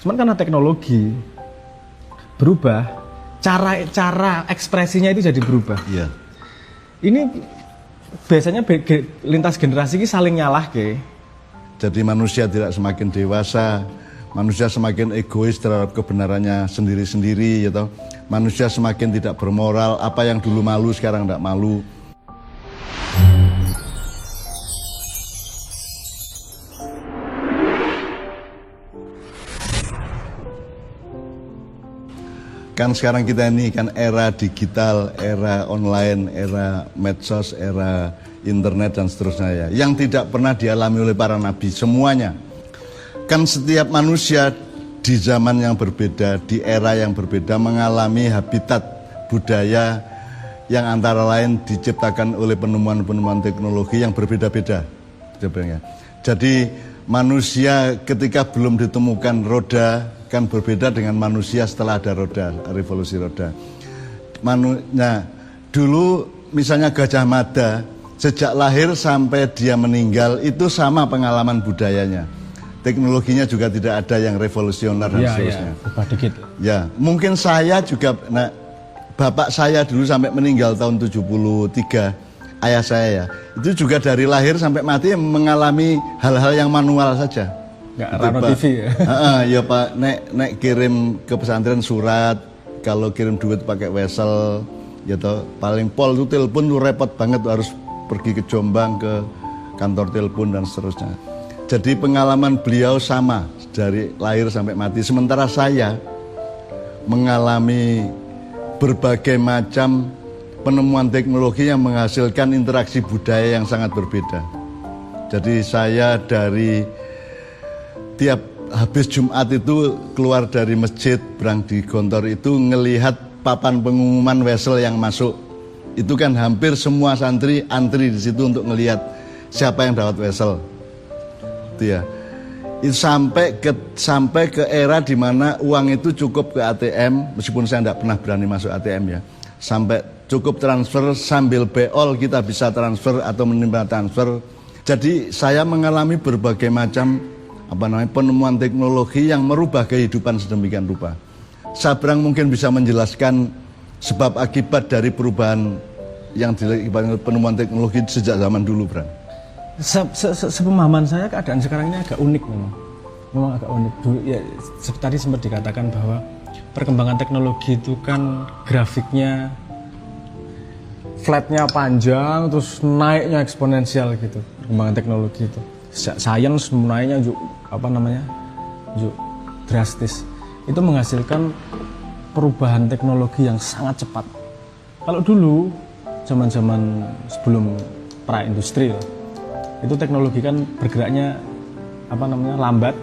Cuman karena teknologi berubah, cara ekspresinya itu jadi berubah. Iya. Ini biasanya lintas generasi ini saling nyalah ke. Jadi manusia tidak semakin dewasa, manusia semakin egois terhadap kebenarannya sendiri-sendiri, gitu. Manusia semakin tidak bermoral, apa yang dulu malu sekarang tidak malu. Kan sekarang kita ini kan era digital, era online, era medsos, era internet dan seterusnya ya. Yang tidak pernah dialami oleh para nabi semuanya. Kan setiap manusia di zaman yang berbeda, di era yang berbeda mengalami habitat budaya yang antara lain diciptakan oleh penemuan-penemuan teknologi yang berbeda-beda. Jadi manusia ketika belum ditemukan roda kan berbeda dengan manusia setelah ada roda, revolusi roda. Nah, dulu misalnya Gajah Mada, sejak lahir sampai dia meninggal itu sama pengalaman budayanya. Teknologinya juga tidak ada yang revolusioner dan seterusnya. Ya, mungkin saya juga, nah, bapak saya dulu sampai meninggal tahun 73, ayah saya ya, itu juga dari lahir sampai mati mengalami hal-hal yang manual saja. Nggak Rano TV ya? Ya Pak, nek kirim ke pesantren surat, kalau kirim duit pakai wesel, ya toh, paling pol itu telepon tuh repot banget, harus pergi ke Jombang ke kantor telepon dan seterusnya. Jadi pengalaman beliau sama dari lahir sampai mati. Sementara saya mengalami berbagai macam penemuan teknologi yang menghasilkan interaksi budaya yang sangat berbeda. Jadi saya dari tiap habis Jumat itu keluar dari masjid, berang di Gontor itu ngelihat papan pengumuman wesel yang masuk. Itu kan hampir semua santri antri di situ untuk ngelihat siapa yang dapat wesel. Itu ya. Itu sampai ke era di mana uang itu cukup ke ATM, meskipun saya tidak pernah berani masuk ATM ya. Sampai cukup transfer sambil beol kita bisa transfer atau menerima transfer. Jadi saya mengalami berbagai macam penemuan teknologi yang merubah kehidupan sedemikian rupa. Sabrang mungkin bisa menjelaskan sebab akibat dari perubahan yang dilakukan penemuan teknologi sejak zaman dulu, Bang. Sepemahaman saya keadaan sekarang ini agak unik memang agak unik. Dulu ya tadi sempat dikatakan bahwa perkembangan teknologi itu kan grafiknya flatnya panjang terus naiknya eksponensial gitu, perkembangan teknologi itu. Sains naiknya drastis. Itu menghasilkan perubahan teknologi yang sangat cepat. Kalau dulu zaman-zaman sebelum pra-industri itu teknologi kan bergeraknya lambat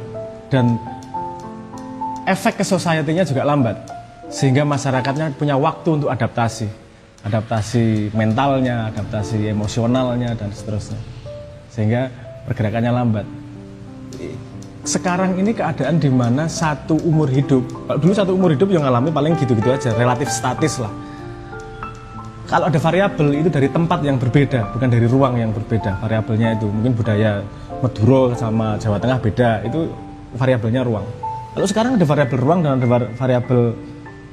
dan efek ke society-nya juga lambat, sehingga masyarakatnya punya waktu untuk adaptasi mentalnya, adaptasi emosionalnya dan seterusnya, sehingga pergerakannya lambat. Sekarang ini keadaan di mana satu umur hidup, dulu satu umur hidup yang ngalami paling gitu-gitu aja, relatif statis lah. Kalau ada variabel itu dari tempat yang berbeda, bukan dari ruang yang berbeda. Variabelnya itu mungkin budaya Madura sama Jawa Tengah beda, itu variabelnya ruang. Lalu sekarang ada variabel ruang dan ada variabel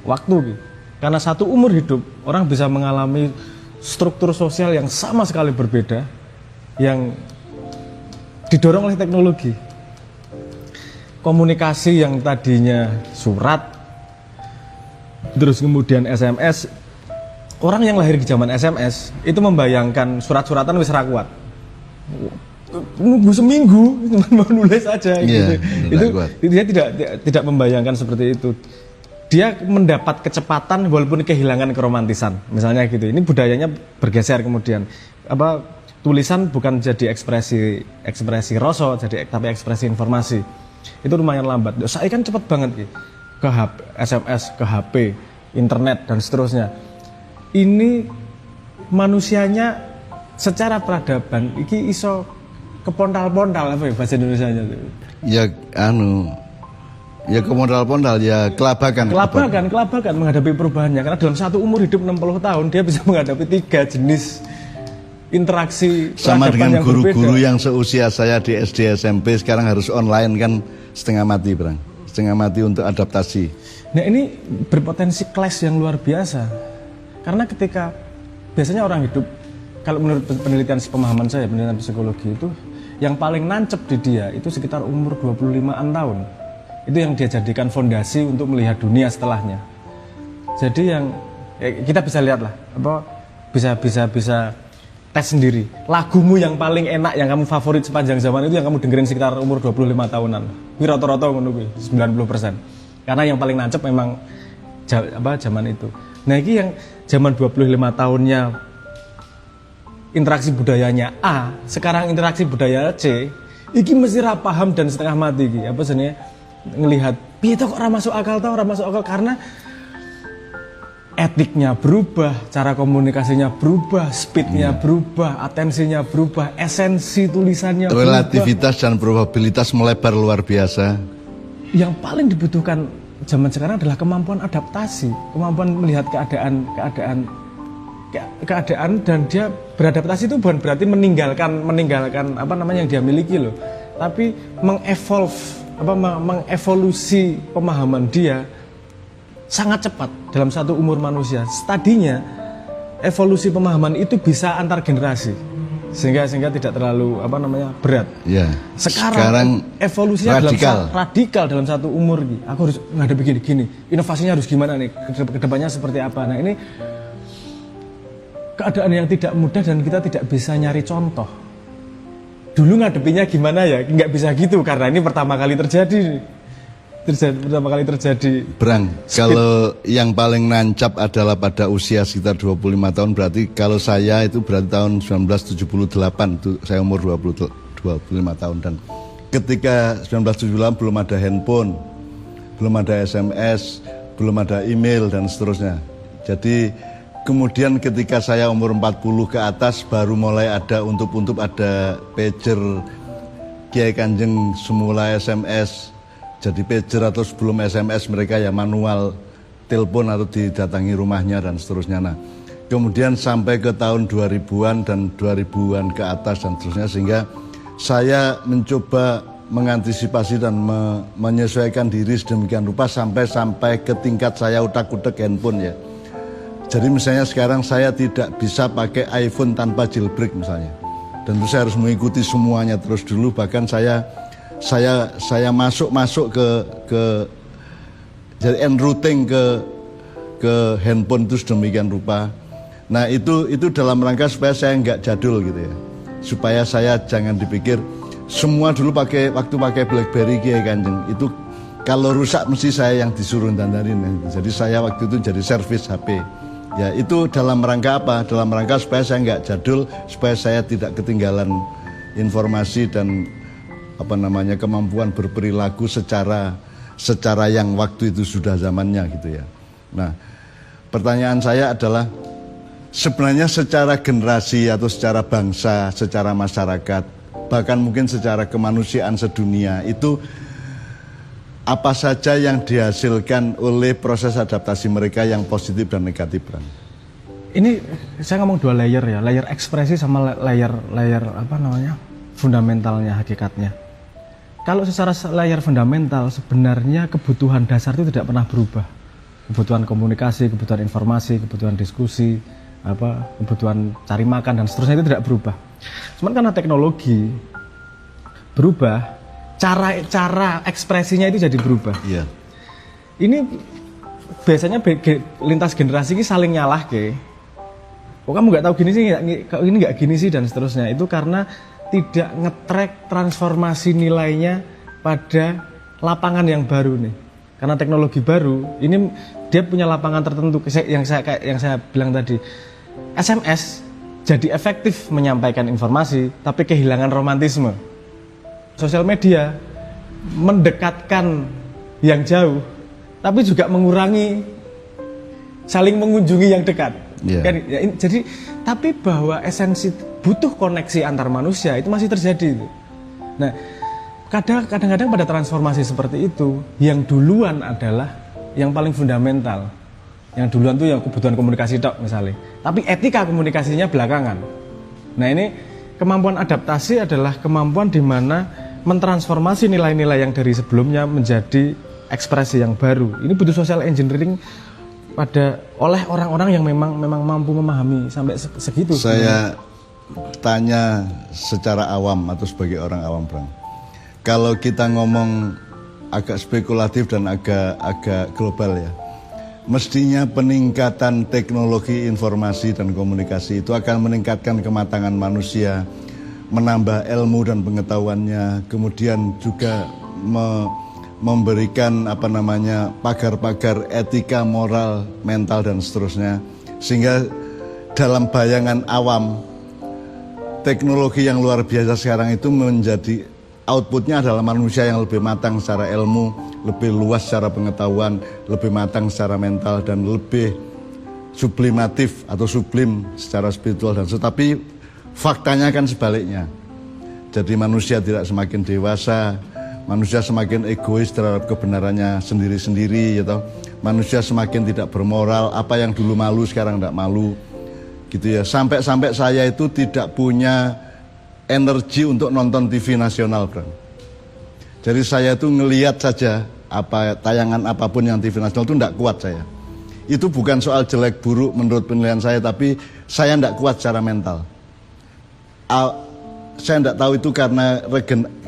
waktu gitu. Karena satu umur hidup, orang bisa mengalami struktur sosial yang sama sekali berbeda, yang didorong oleh teknologi. Komunikasi yang tadinya surat, terus kemudian SMS. Orang yang lahir di zaman SMS itu membayangkan surat-suratan wis ra kuat. Nunggu seminggu cuma menulis aja gitu. Itu dia tidak membayangkan seperti itu. Dia mendapat kecepatan walaupun kehilangan keromantisan. Misalnya gitu. Ini budayanya bergeser kemudian. Tulisan bukan jadi ekspresi rasa, tapi ekspresi informasi. Itu lumayan lambat. Saya kan cepat banget ke SMS, ke HP, internet dan seterusnya. Ini manusianya secara peradaban iki iso kepontal-pontal bahasa Indonesianya. Ya ya kepondal-pondal, ya kelabakan menghadapi perubahannya, karena dalam satu umur hidup 60 tahun dia bisa menghadapi 3 jenis interaksi sama dengan guru-guru berbeda. yang seusia saya di SD SMP sekarang harus online kan setengah mati, Bang. setengah mati untuk adaptasi. Nah ini berpotensi clash yang luar biasa. Karena ketika biasanya orang hidup, kalau menurut penelitian pemahaman saya, penelitian psikologi itu, yang paling nancep di dia itu sekitar umur 25-an tahun. Itu yang dia jadikan fondasi untuk melihat dunia setelahnya. Jadi yang kita bisa lihat lah, bisa tes sendiri. Lagumu yang paling enak, yang kamu favorit sepanjang zaman itu yang kamu dengerin sekitar umur 25 tahunan. Kuwi rata-rata ngono kuwi, 90%. Karena yang paling nancep memang zaman itu. Nah, ini yang zaman 25 tahunnya interaksi budayanya A, sekarang interaksi budaya C, iki mesti ra paham dan setengah mati iki. Apa sebenarnya ngelihat piye kok ora masuk akal karena etiknya berubah, cara komunikasinya berubah, speednya berubah, atensinya berubah, esensi tulisannya relativitas dan probabilitas melebar luar biasa. Yang paling dibutuhkan zaman sekarang adalah kemampuan adaptasi, kemampuan melihat keadaan dan dia beradaptasi itu bukan berarti meninggalkan apa namanya yang dia miliki loh, tapi mengevolusi pemahaman dia sangat cepat dalam satu umur manusia. Tadinya evolusi pemahaman itu bisa antar generasi sehingga tidak terlalu berat. Ya. Sekarang evolusinya radikal dalam satu umur. Aku harus ngadepi gini, inovasinya harus gimana nih, kedepannya seperti apa. Nah ini keadaan yang tidak mudah dan kita tidak bisa nyari contoh. Dulu ngadepinya gimana ya, nggak bisa gitu karena ini pertama kali terjadi. Berang, kalau yang paling nancap adalah pada usia sekitar 25 tahun, berarti kalau saya itu berarti tahun 1978, itu saya umur 25 tahun. Dan ketika 1978 belum ada handphone, belum ada SMS, belum ada email dan seterusnya. Jadi kemudian ketika saya umur 40 ke atas baru mulai ada untuk ada pager, Kiai Kanjeng semula SMS. Jadi pager atau sebelum SMS mereka ya manual telepon atau didatangi rumahnya dan seterusnya. Nah, kemudian sampai ke tahun 2000-an dan 2000-an ke atas dan seterusnya, sehingga saya mencoba mengantisipasi dan menyesuaikan diri sedemikian rupa sampai ke tingkat saya utak-utak handphone ya. Jadi misalnya sekarang saya tidak bisa pakai iPhone tanpa jailbreak misalnya. Dan itu saya harus mengikuti semuanya terus dulu, bahkan saya masuk ke jadi enrouting ke handphone itu sedemikian rupa. Nah itu dalam rangka supaya saya nggak jadul gitu ya, supaya saya jangan dipikir semua dulu waktu pakai BlackBerry Kiai Kanjeng itu kalau rusak mesti saya yang disuruh dandanin. Jadi saya waktu itu jadi servis HP. Ya itu dalam rangka apa? Dalam rangka supaya saya nggak jadul, supaya saya tidak ketinggalan informasi dan kemampuan berperilaku secara yang waktu itu sudah zamannya gitu ya. Nah, pertanyaan saya adalah sebenarnya secara generasi atau secara bangsa, secara masyarakat, bahkan mungkin secara kemanusiaan sedunia itu apa saja yang dihasilkan oleh proses adaptasi mereka yang positif dan negatif, Bang? Ini saya ngomong dua layer ya, layer ekspresi sama layer fundamentalnya, hakikatnya. Kalau secara layar fundamental sebenarnya kebutuhan dasar itu tidak pernah berubah. Kebutuhan komunikasi, kebutuhan informasi, kebutuhan diskusi, kebutuhan cari makan dan seterusnya itu tidak berubah. Cuman karena teknologi berubah, cara ekspresinya itu jadi berubah. Iya. Ini biasanya lintas generasi ini saling nyalah kok kamu nggak tahu gini sih, ini nggak gini sih dan seterusnya. Itu karena tidak nge-track transformasi nilainya pada lapangan yang baru nih. Karena teknologi baru, ini dia punya lapangan tertentu yang saya bilang tadi. SMS jadi efektif menyampaikan informasi, tapi kehilangan romantisme. Sosial media mendekatkan yang jauh, tapi juga mengurangi saling mengunjungi yang dekat. Yeah. Kan, ya, jadi tapi bahwa esensi butuh koneksi antar manusia itu masih terjadi. Nah, kadang-kadang pada transformasi seperti itu, yang duluan adalah yang paling fundamental. Yang duluan tuh yang kebutuhan komunikasi tok misalnya. Tapi etika komunikasinya belakangan. Nah ini kemampuan adaptasi adalah kemampuan di mana mentransformasi nilai-nilai yang dari sebelumnya menjadi ekspresi yang baru. Ini butuh social engineering oleh orang-orang yang memang mampu memahami sampai segitu. Saya tanya secara awam atau sebagai orang awam, Bang. Kalau kita ngomong agak spekulatif dan agak global ya, mestinya peningkatan teknologi informasi dan komunikasi itu akan meningkatkan kematangan manusia, menambah ilmu dan pengetahuannya, kemudian juga memberikan pagar-pagar etika, moral, mental dan seterusnya. Sehingga dalam bayangan awam, teknologi yang luar biasa sekarang itu menjadi outputnya adalah manusia yang lebih matang secara ilmu, lebih luas secara pengetahuan, lebih matang secara mental, dan lebih sublimatif atau sublim secara spiritual. Tetapi faktanya kan sebaliknya. Jadi manusia tidak semakin dewasa, manusia semakin egois terhadap kebenarannya sendiri-sendiri, gitu. Manusia semakin tidak bermoral, apa yang dulu malu sekarang tidak malu, gitu ya. Sampai-sampai saya itu tidak punya energi untuk nonton TV nasional, Bang. Jadi saya itu ngelihat saja tayangan apapun yang TV nasional itu tidak kuat saya. Itu bukan soal jelek buruk menurut penilaian saya, tapi saya tidak kuat secara mental. Saya tidak tahu itu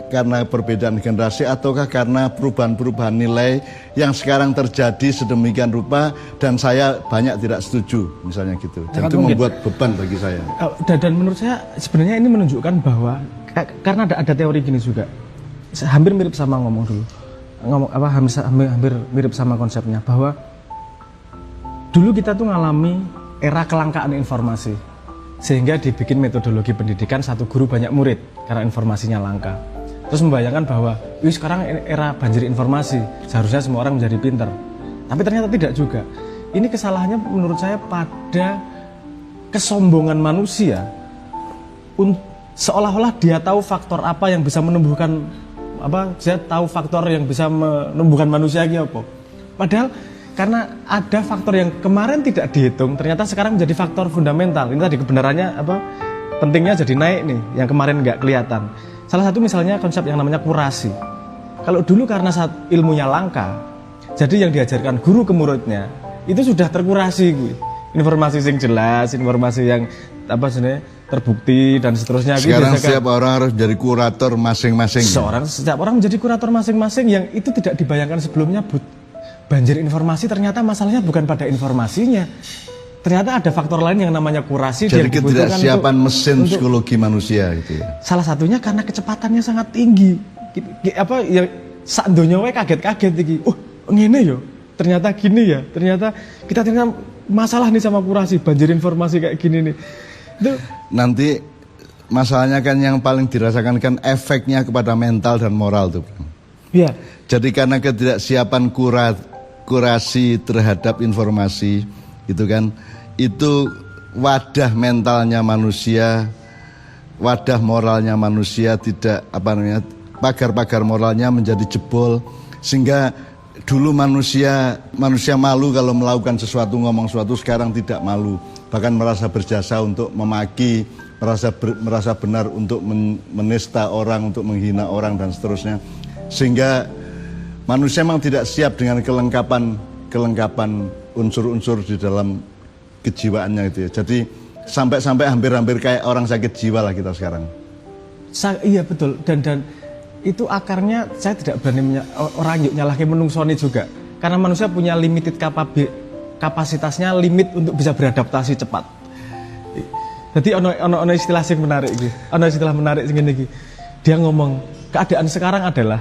karena perbedaan generasi ataukah karena perubahan-perubahan nilai yang sekarang terjadi sedemikian rupa dan saya banyak tidak setuju, misalnya gitu. Dan itu membuat beban bagi saya. Dan menurut saya sebenarnya ini menunjukkan bahwa karena ada teori gini juga, hampir mirip sama hampir mirip sama konsepnya, bahwa dulu kita tuh ngalami era kelangkaan informasi, sehingga dibikin metodologi pendidikan satu guru banyak murid karena informasinya langka. Terus membayangkan bahwa sekarang era banjir informasi, seharusnya semua orang menjadi pintar. Tapi ternyata tidak juga. Ini kesalahannya menurut saya pada kesombongan manusia. Seolah-olah dia tahu faktor apa yang bisa menumbuhkan dia tahu faktor yang bisa menumbuhkan manusia apa. Padahal karena ada faktor yang kemarin tidak dihitung, ternyata sekarang menjadi faktor fundamental. Ini tadi kebenarannya pentingnya jadi naik nih, yang kemarin nggak kelihatan. Salah satu misalnya konsep yang namanya kurasi. Kalau dulu karena saat ilmunya langka, jadi yang diajarkan guru ke muridnya itu sudah terkurasi, informasi yang jelas, informasi yang terbukti dan seterusnya. Sekarang setiap orang harus jadi kurator masing-masing. Setiap orang menjadi kurator masing-masing, yang itu tidak dibayangkan sebelumnya. Banjir informasi, ternyata masalahnya bukan pada informasinya. Ternyata ada faktor lain yang namanya kurasi. Jadi ketidaksiapan mesin psikologi manusia gitu ya. Salah satunya karena kecepatannya sangat tinggi. Sak donya wae kaget-kaget iki. Ngene yo. Ternyata gini ya. Ternyata masalah nih sama kurasi, banjir informasi kayak gini nih. Nanti masalahnya kan yang paling dirasakan kan efeknya kepada mental dan moral tuh. Iya. Jadi karena ketidaksiapan kurasi terhadap informasi gitu kan, itu wadah mentalnya manusia, wadah moralnya manusia tidak pagar-pagar moralnya menjadi jebol, sehingga dulu manusia malu kalau melakukan sesuatu, ngomong sesuatu, sekarang tidak malu, bahkan merasa berjasa untuk memaki, merasa benar untuk menista orang, untuk menghina orang dan seterusnya, sehingga manusia memang tidak siap dengan kelengkapan unsur-unsur di dalam kejiwaannya gitu ya. Jadi sampai hampir kayak orang sakit jiwa lah kita sekarang. Iya betul, dan itu akarnya saya tidak berani orang nyalahke menungsoni juga. Karena manusia punya limited kapasitasnya, limit untuk bisa beradaptasi cepat. Jadi ono istilah sing menarik iki. Ono istilah menarik sing ngene iki. Dia ngomong, keadaan sekarang adalah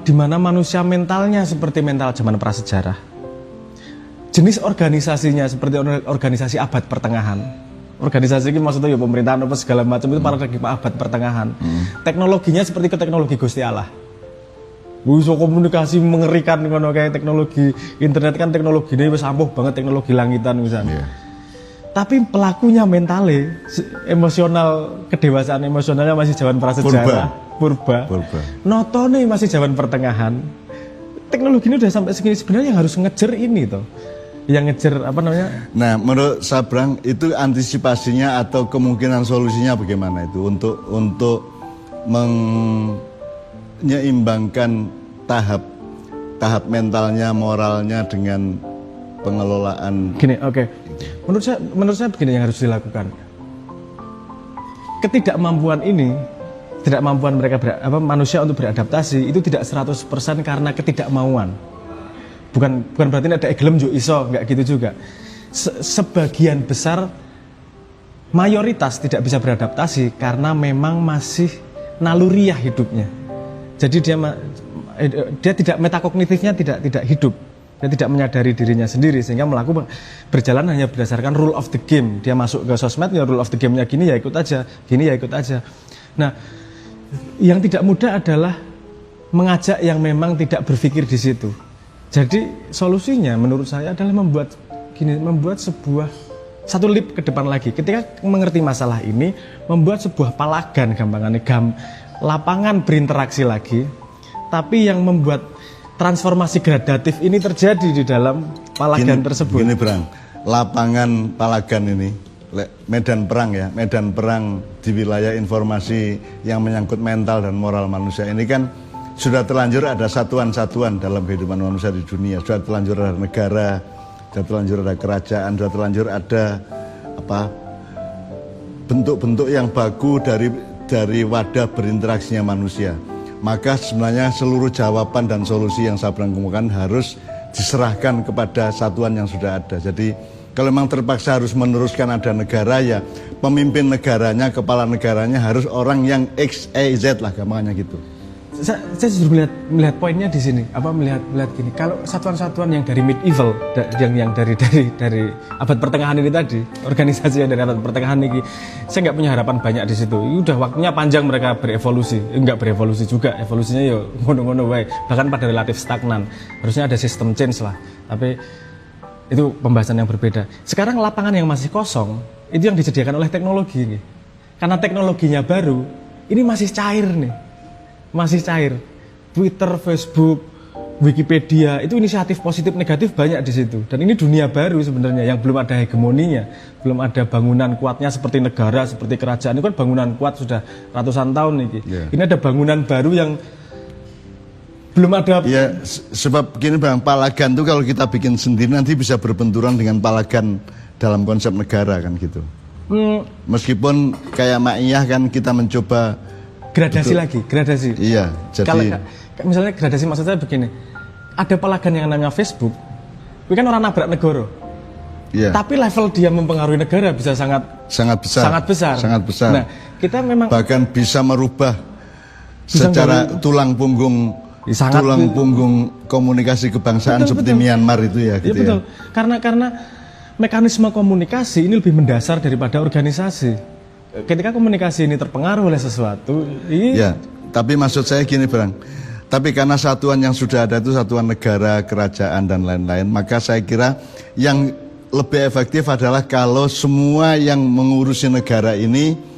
di mana manusia mentalnya seperti mental zaman prasejarah. Jenis organisasinya seperti organisasi abad pertengahan. Organisasi ini maksudnya ya pemerintahan apa segala macam itu paradigma abad pertengahan. Teknologinya seperti ke teknologi Gusti Allah. Bisa komunikasi mengerikan kayak teknologi internet kan teknologi ini wis ampuh banget, teknologi langitan misalnya. Yeah. Tapi pelakunya mentalnya, emosional, kedewasaan emosionalnya masih zaman prasejarah, purba. Notone masih zaman pertengahan. Teknologi ini udah sampai segini, sebenarnya yang harus ngejar ini toh. Yang ngejar Nah, menurut Sabrang itu antisipasinya atau kemungkinan solusinya bagaimana itu untuk menyeimbangkan tahap tahap mentalnya, moralnya dengan pengelolaan. Gini, oke. Menurut saya begini yang harus dilakukan. Ketidakmampuan ini, ketidakmampuan manusia untuk beradaptasi itu tidak 100% karena ketidakmauan. Bukan berarti ada gelem jo iso, enggak gitu juga. Sebagian besar mayoritas tidak bisa beradaptasi karena memang masih naluriah hidupnya. Jadi dia tidak metakognitifnya tidak hidup. Dia tidak menyadari dirinya sendiri sehingga melakukan berjalan hanya berdasarkan rule of the game. Dia masuk ke sosmed ya rule of the game-nya gini ya ikut aja, gini ya ikut aja. Nah, yang tidak mudah adalah mengajak yang memang tidak berpikir di situ. Jadi solusinya menurut saya adalah membuat sebuah satu leap ke depan lagi. Ketika mengerti masalah ini, membuat sebuah palagan gampangannya lapangan berinteraksi lagi, tapi yang membuat transformasi gradatif ini terjadi di dalam palagan tersebut. Gini Brang, lapangan palagan ini, medan perang ya, medan perang di wilayah informasi yang menyangkut mental dan moral manusia ini kan sudah terlanjur ada satuan-satuan dalam kehidupan manusia di dunia. Sudah terlanjur ada negara, sudah terlanjur ada kerajaan, sudah terlanjur ada bentuk-bentuk yang baku dari wadah berinteraksinya manusia. Maka sebenarnya seluruh jawaban dan solusi yang saya kemukakan harus diserahkan kepada satuan yang sudah ada. Jadi kalau memang terpaksa harus meneruskan ada negara, ya pemimpin negaranya, kepala negaranya harus orang yang X, Y, Z lah gampangnya gitu. Saya justru melihat poinnya di sini, melihat gini. Kalau satuan-satuan yang dari medieval, yang dari abad pertengahan ini tadi, organisasi yang dari abad pertengahan ini, saya nggak punya harapan banyak di situ. Udah waktunya panjang mereka berevolusi, nggak berevolusi juga, evolusinya ya ngono-ngono wae, bahkan pada relatif stagnan. Harusnya ada sistem change lah, tapi itu pembahasan yang berbeda. Sekarang lapangan yang masih kosong itu yang disediakan oleh teknologi ini, karena teknologinya baru, ini masih cair nih. Masih cair. Twitter, Facebook, Wikipedia itu inisiatif positif negatif banyak di situ. Dan ini dunia baru sebenarnya yang belum ada hegemoninya, belum ada bangunan kuatnya seperti negara, seperti kerajaan. Itu kan bangunan kuat sudah ratusan tahun nih. Yeah. Ini ada bangunan baru yang belum ada. Ya, sebab begini Bang, palagan itu kalau kita bikin sendiri nanti bisa berbenturan dengan palagan dalam konsep negara kan gitu. Meskipun kayak Ma'iyah kan kita mencoba gradasi lagi, gradasi. Iya, jadi kalau misalnya gradasi maksud saya begini, ada palagan yang namanya Facebook, itu kan orang nabrak negara. Iya. Tapi level dia mempengaruhi negara bisa sangat besar. Nah, kita memang bahkan bisa merubah secara tulang punggung komunikasi kebangsaan seperti Myanmar itu ya gitu. Iya, betul. Karena mekanisme komunikasi ini lebih mendasar daripada organisasi. Ketika komunikasi ini terpengaruh oleh sesuatu, ya, tapi maksud saya gini Bang, tapi karena satuan yang sudah ada itu satuan negara, kerajaan dan lain-lain, maka saya kira yang lebih efektif adalah kalau semua yang mengurusi negara ini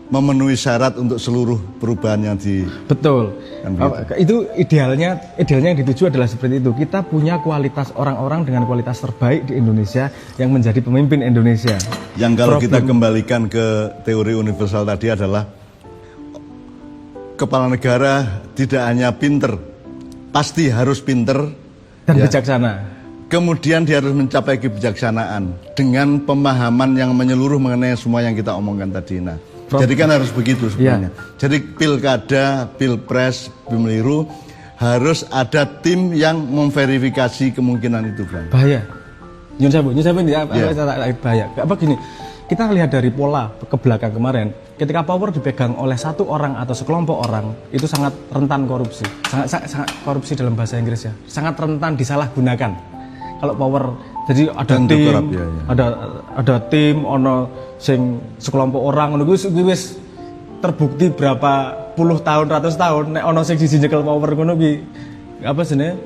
memenuhi syarat untuk seluruh perubahan yang betul. Kan itu idealnya yang dituju adalah seperti itu. Kita punya kualitas orang-orang dengan kualitas terbaik di Indonesia yang menjadi pemimpin Indonesia. Yang kalau kita kembalikan ke teori universal tadi adalah kepala negara tidak hanya pinter, pasti harus pinter dan bijaksana. Kemudian dia harus mencapai kebijaksanaan dengan pemahaman yang menyeluruh mengenai semua yang kita omongkan tadi. Nah, jadi kan harus begitu sebenarnya. Jadi pilkada, pilpres, pemilu harus ada tim yang memverifikasi kemungkinan itu, Bang. Bahaya. Nyun sabu ini bahaya. Apa gini? Kita lihat dari pola ke belakang kemarin, ketika power dipegang oleh satu orang atau sekelompok orang, itu sangat rentan korupsi. Sangat korupsi dalam bahasa Inggris ya. Sangat rentan disalahgunakan. Kalau power, jadi ada tim, ada tim, ono sing sekelompok orang, wis terbukti berapa puluh tahun, ratus tahun, nek ono sing dijekel power ngono ki apa jenenge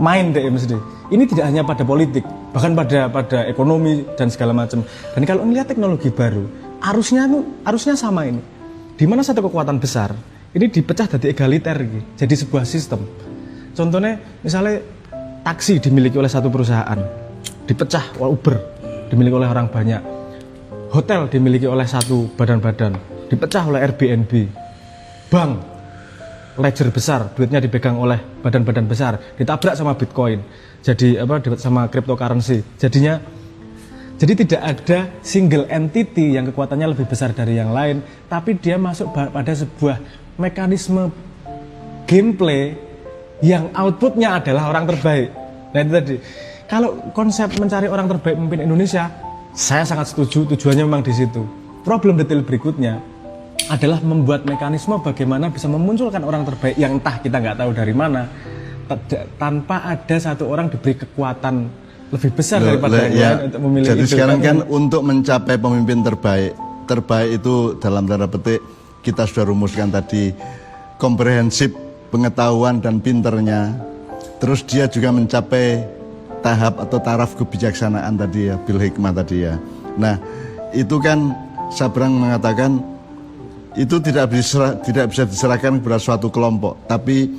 main deh mesti. Ini tidak hanya pada politik, bahkan pada ekonomi dan segala macam. Dan kalau melihat teknologi baru, arusnya sama ini. Di mana satu kekuatan besar ini dipecah jadi egaliter gitu. Jadi sebuah sistem. Contohnya misalnya taksi dimiliki oleh satu perusahaan, dipecah Uber dimiliki oleh orang banyak. Hotel dimiliki oleh satu badan-badan, dipecah oleh Airbnb. Bank ledger besar, duitnya dipegang oleh badan-badan besar, ditabrak sama Bitcoin, jadi sama cryptocurrency. Jadi tidak ada single entity yang kekuatannya lebih besar dari yang lain, tapi dia masuk pada sebuah mekanisme gameplay yang outputnya adalah orang terbaik. Nah itu tadi, kalau konsep mencari orang terbaik memimpin Indonesia, saya sangat setuju, tujuannya memang di situ. Problem detail berikutnya adalah membuat mekanisme bagaimana bisa memunculkan orang terbaik yang entah kita nggak tahu dari mana, tanpa ada satu orang diberi kekuatan lebih besar daripada yang lain untuk memilih. Jadi itu. sekarang kan untuk mencapai pemimpin terbaik itu dalam tanda petik kita sudah rumuskan tadi, komprehensif pengetahuan dan pinternya, terus dia juga mencapai tahap atau taraf kebijaksanaan tadi ya, bil hikmah tadi ya. Nah itu kan Sabrang mengatakan itu tidak bisa diserahkan kepada suatu kelompok, tapi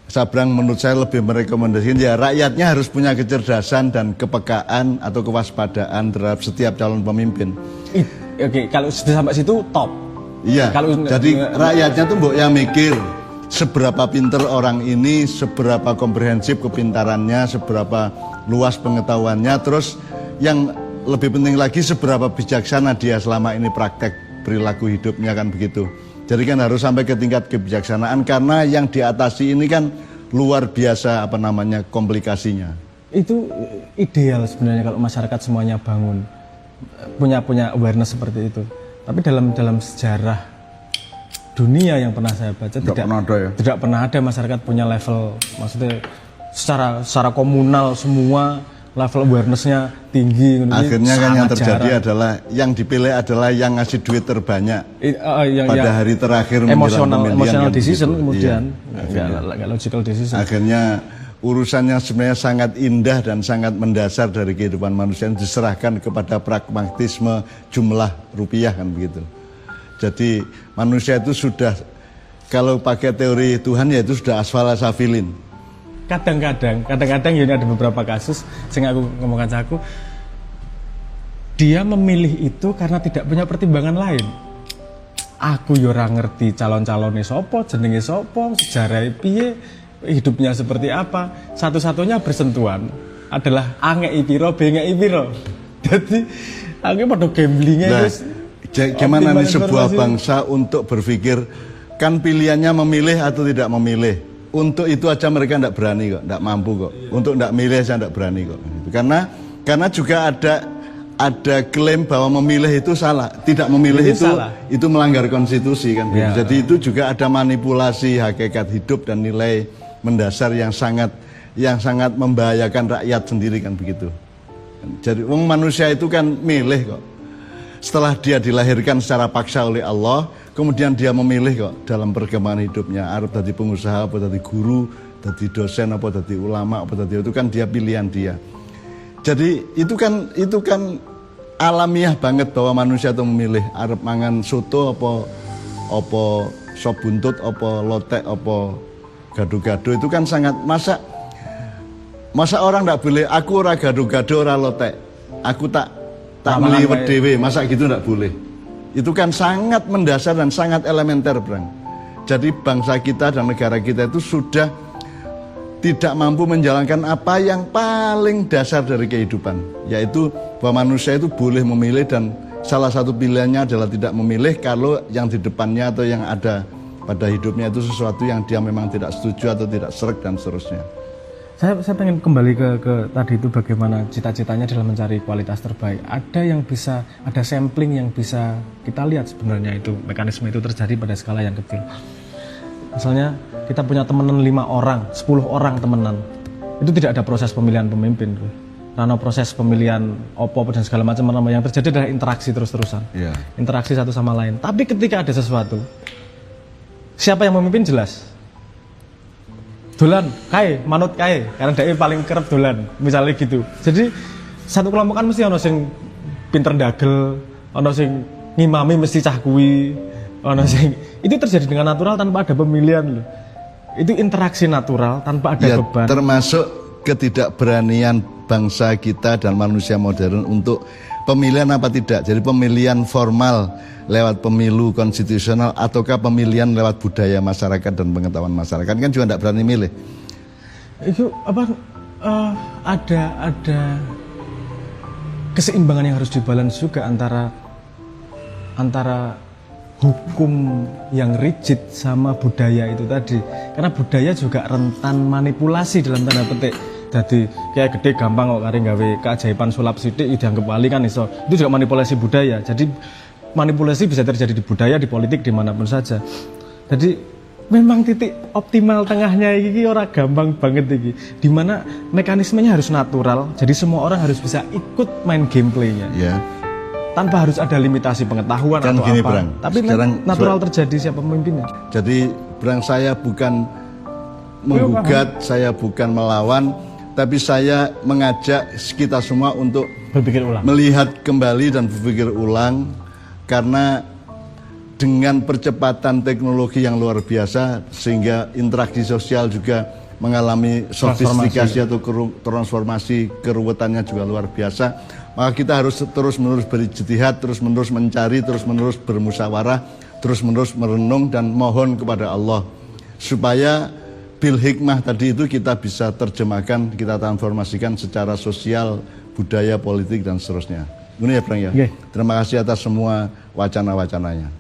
Sabrang menurut saya lebih merekomendasikan ya rakyatnya harus punya kecerdasan dan kepekaan atau kewaspadaan terhadap setiap calon pemimpin. Oke, kalau sudah sampai situ top. Iya. Jadi rakyatnya tuh mbok yang mikir seberapa pinter orang ini, seberapa komprehensif kepintarannya, seberapa luas pengetahuannya, terus yang lebih penting lagi seberapa bijaksana dia selama ini praktek perilaku hidupnya kan begitu. Jadi kan harus sampai ke tingkat kebijaksanaan karena yang diatasi ini kan luar biasa komplikasinya. Itu ideal sebenarnya kalau masyarakat semuanya bangun punya awareness seperti itu. Tapi dalam sejarah dunia yang pernah saya baca tidak pernah ada masyarakat punya level, maksudnya secara komunal semua level awarenessnya tinggi. Akhirnya kan yang terjadi adalah yang dipilih adalah yang ngasih duit terbanyak pada hari terakhir emotional decision kemudian nggak logical decision. Akhirnya urusannya sebenarnya sangat indah dan sangat mendasar dari kehidupan manusia diserahkan kepada pragmatisme jumlah rupiah kan begitu. Jadi manusia itu sudah, kalau pakai teori Tuhan ya itu sudah asfala safilin. Kadang-kadang ya ada beberapa kasus sing aku ngomongkan aku, dia memilih itu karena tidak punya pertimbangan lain. Aku yo ora ngerti calon-calonnya sopo, jenenge sopo, sejarah piye, hidupnya seperti apa. Satu-satunya bersentuhan adalah A ngeki piro, B ngeki piro. Jadi aku pada gamblingnya terus. Gimana nih sebuah bangsa untuk berpikir kan pilihannya memilih atau tidak memilih. Untuk itu aja mereka tidak berani kok, tidak mampu kok. Untuk tidak milih aja tidak berani kok. Karena juga ada klaim bahwa memilih itu salah, tidak memilih itu melanggar konstitusi kan. Ya. Jadi itu juga ada manipulasi hakikat hidup dan nilai mendasar yang sangat membahayakan rakyat sendiri kan begitu. Jadi manusia itu kan milih kok. Setelah dia dilahirkan secara paksa oleh Allah, kemudian dia memilih kok dalam perkembangan hidupnya, arep dadi pengusaha, apa dadi guru, dadi dosen, apa dadi ulama, apa dadi itu kan dia pilihan dia. Jadi itu kan alamiah banget bahwa manusia itu memilih arep mangan soto apa sop buntut, apa lotek, apa gado-gado, itu kan sangat masa orang ndak boleh aku ora gado-gado ora lotek. Aku tak meliwet dewe, masa gitu ndak boleh. Itu kan sangat mendasar dan sangat elementer, Brang. Jadi bangsa kita dan negara kita itu sudah tidak mampu menjalankan apa yang paling dasar dari kehidupan, yaitu bahwa manusia itu boleh memilih dan salah satu pilihannya adalah tidak memilih kalau yang di depannya atau yang ada pada hidupnya itu sesuatu yang dia memang tidak setuju atau tidak sreg dan seterusnya. Saya pengen kembali ke tadi itu, bagaimana cita-citanya dalam mencari kualitas terbaik. Ada sampling yang bisa kita lihat sebenarnya itu mekanisme itu terjadi pada skala yang kecil. Misalnya kita punya temenan 5 orang, 10 orang temenan, itu tidak ada proses pemilihan pemimpin. Karena proses pemilihan opo dan segala macam yang terjadi adalah interaksi terus-terusan, interaksi satu sama lain. Tapi ketika ada sesuatu, siapa yang memimpin jelas. Dolan, manut karena dia paling kerep dolan, misalnya gitu. Jadi satu kelompok kan mesti ono sing pinter dagel, ono sing ngimami mesti cah kuwi, ono sing itu terjadi dengan natural tanpa ada pemilihan loh. Itu interaksi natural tanpa ada beban. Termasuk ketidakberanian bangsa kita dan manusia modern untuk pemilihan apa tidak. Jadi pemilihan formal lewat pemilu konstitusional ataukah pemilihan lewat budaya masyarakat dan pengetahuan masyarakat, kan juga tidak berani milih. Itu apa, ada keseimbangan yang harus dibalance juga antara hukum yang rigid sama budaya itu tadi, karena budaya juga rentan manipulasi dalam tanda petik. Jadi kayak gede gampang kok kari gawe keajaiban sulap sidik dianggap wali kan iso, itu juga manipulasi budaya. Jadi manipulasi bisa terjadi di budaya, di politik, dimanapun saja. Jadi memang titik optimal tengahnya ini orang gampang banget ini, dimana mekanismenya harus natural, jadi semua orang harus bisa ikut main gameplaynya. Ya. Tanpa harus ada limitasi pengetahuan kan atau gini, apa. Brang. Tapi sekarang natural terjadi siapa pemimpinnya. Jadi Brang, saya bukan menggugat, saya bukan melawan, tapi saya mengajak kita semua untuk berpikir ulang, melihat kembali dan berpikir ulang, karena dengan percepatan teknologi yang luar biasa sehingga interaksi sosial juga mengalami sofistikasi atau transformasi, keruwetannya juga luar biasa. Maka kita harus terus-menerus berijtihad, terus-menerus mencari, terus-menerus bermusyawarah, terus-menerus merenung dan mohon kepada Allah supaya bil hikmah tadi itu kita bisa terjemahkan, kita transformasikan secara sosial, budaya, politik dan seterusnya. Ini ya, Brang ya. Okay. Terima kasih atas semua wacana-wacananya.